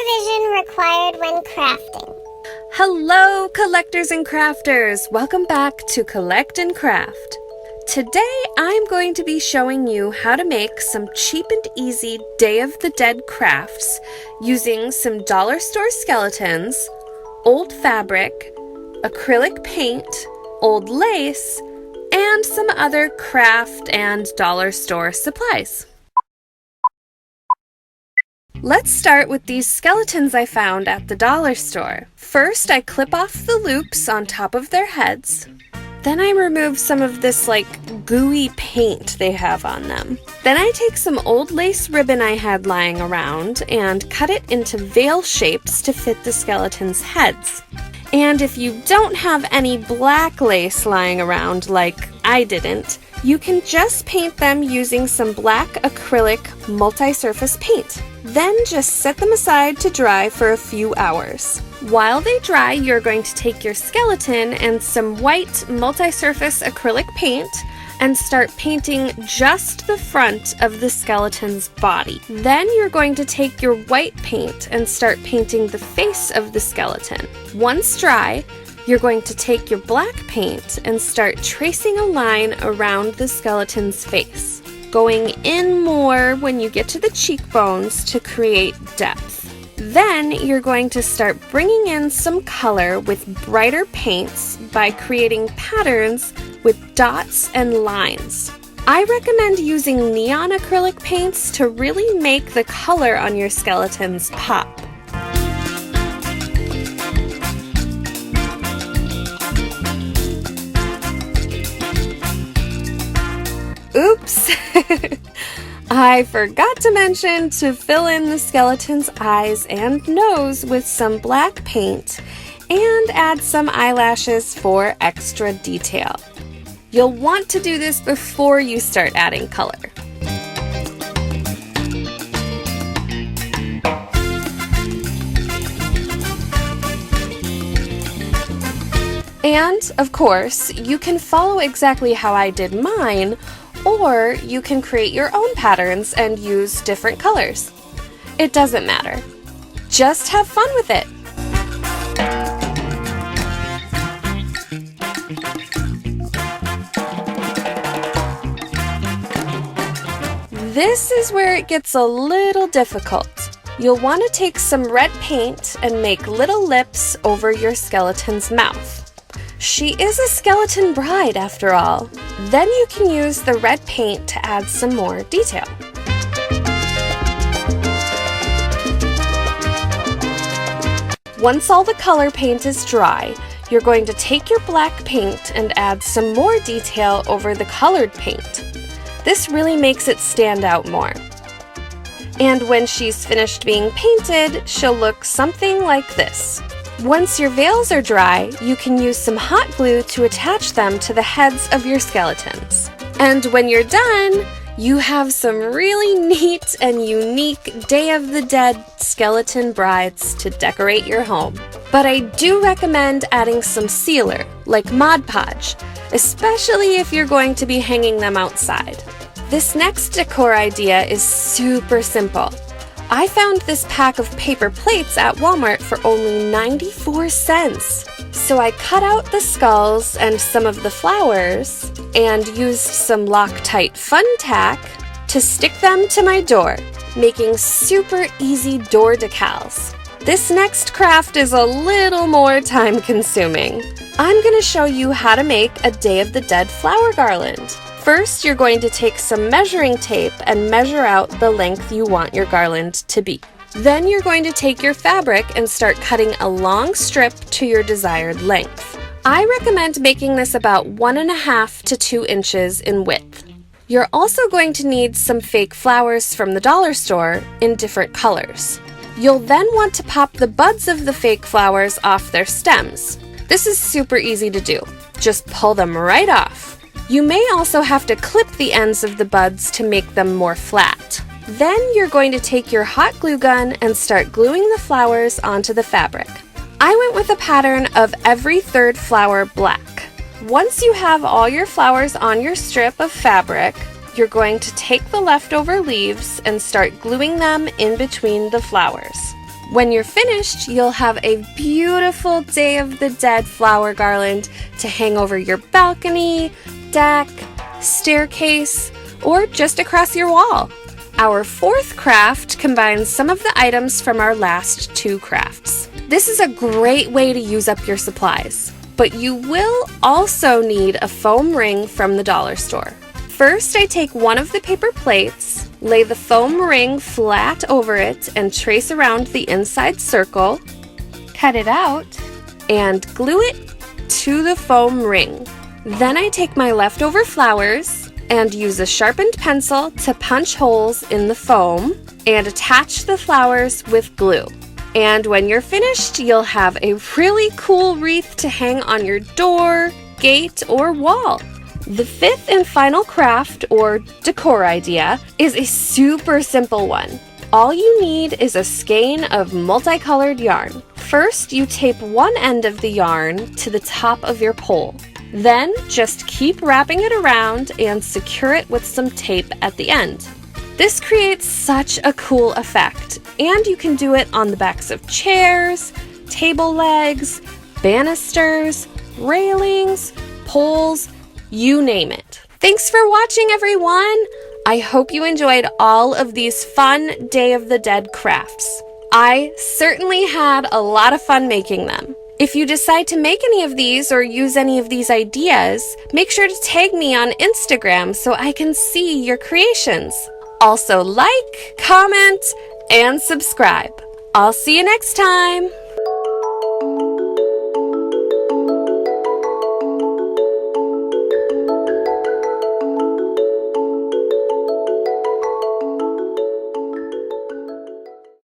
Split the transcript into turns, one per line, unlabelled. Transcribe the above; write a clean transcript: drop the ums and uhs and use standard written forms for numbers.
supervision required when crafting.
Hello, collectors and crafters! Welcome back to Collect and Craft. Today, I'm going to be showing you how to make some cheap and easy Day of the Dead crafts using some dollar store skeletons, old fabric, acrylic paint, old lace, and some other craft and dollar store supplies. Let's start with these skeletons I found at the dollar store. First, I clip off the loops on top of their heads. Then I remove some of this gooey paint they have on them. Then I take some old lace ribbon I had lying around and cut it into veil shapes to fit the skeleton's heads. And if you don't have any black lace lying around like I didn't, you can just paint them using some black acrylic multi-surface paint. Then just set them aside to dry for a few hours. While they dry, you're going to take your skeleton and some white multi-surface acrylic paint and start painting just the front of the skeleton's body. Then you're going to take your white paint and start painting the face of the skeleton. Once dry, you're going to take your black paint and start tracing a line around the skeleton's face, going in more when you get to the cheekbones to create depth. Then you're going to start bringing in some color with brighter paints by creating patterns with dots and lines. I recommend using neon acrylic paints to really make the color on your skeletons pop. Oops! I forgot to mention to fill in the skeleton's eyes and nose with some black paint and add some eyelashes for extra detail. You'll want to do this before you start adding color. And, of course, you can follow exactly how I did mine, or you can create your own patterns and use different colors. It doesn't matter. Just have fun with it! This is where it gets a little difficult. You'll want to take some red paint and make little lips over your skeleton's mouth. She is a skeleton bride, after all. Then you can use the red paint to add some more detail. Once all the color paint is dry, you're going to take your black paint and add some more detail over the colored paint. This really makes it stand out more. And when she's finished being painted, she'll look something like this. Once your veils are dry, you can use some hot glue to attach them to the heads of your skeletons. And when you're done, you have some really neat and unique Day of the Dead skeleton brides to decorate your home. But I do recommend adding some sealer, like Mod Podge, especially if you're going to be hanging them outside. This next decor idea is super simple. I found this pack of paper plates at Walmart for only 94 cents. So I cut out the skulls and some of the flowers and used some Loctite Fun Tack to stick them to my door, making super easy door decals. This next craft is a little more time consuming. I'm going to show you how to make a Day of the Dead flower garland. First, you're going to take some measuring tape and measure out the length you want your garland to be. Then you're going to take your fabric and start cutting a long strip to your desired length. I recommend making this about 1.5 to 2 inches in width. You're also going to need some fake flowers from the dollar store in different colors. You'll then want to pop the buds of the fake flowers off their stems. This is super easy to do. Just pull them right off. You may also have to clip the ends of the buds to make them more flat. Then you're going to take your hot glue gun and start gluing the flowers onto the fabric. I went with a pattern of every third flower black. Once you have all your flowers on your strip of fabric, you're going to take the leftover leaves and start gluing them in between the flowers. When you're finished, you'll have a beautiful Day of the Dead flower garland to hang over your balcony, deck, staircase, or just across your wall. Our fourth craft combines some of the items from our last two crafts. This is a great way to use up your supplies, but you will also need a foam ring from the dollar store. First, I take one of the paper plates, lay the foam ring flat over it, and trace around the inside circle, cut it out, and glue it to the foam ring. Then I take my leftover flowers and use a sharpened pencil to punch holes in the foam and attach the flowers with glue. And when you're finished, you'll have a really cool wreath to hang on your door, gate, or wall. The fifth and final craft, or decor idea, is a super simple one. All you need is a skein of multicolored yarn. First, you tape one end of the yarn to the top of your pole. Then, just keep wrapping it around and secure it with some tape at the end. This creates such a cool effect, and you can do it on the backs of chairs, table legs, banisters, railings, poles, you name it. Thanks for watching, everyone! I hope you enjoyed all of these fun Day of the Dead crafts. I certainly had a lot of fun making them. If you decide to make any of these or use any of these ideas, make sure to tag me on Instagram so I can see your creations. Also like, comment, and subscribe. I'll see you next time!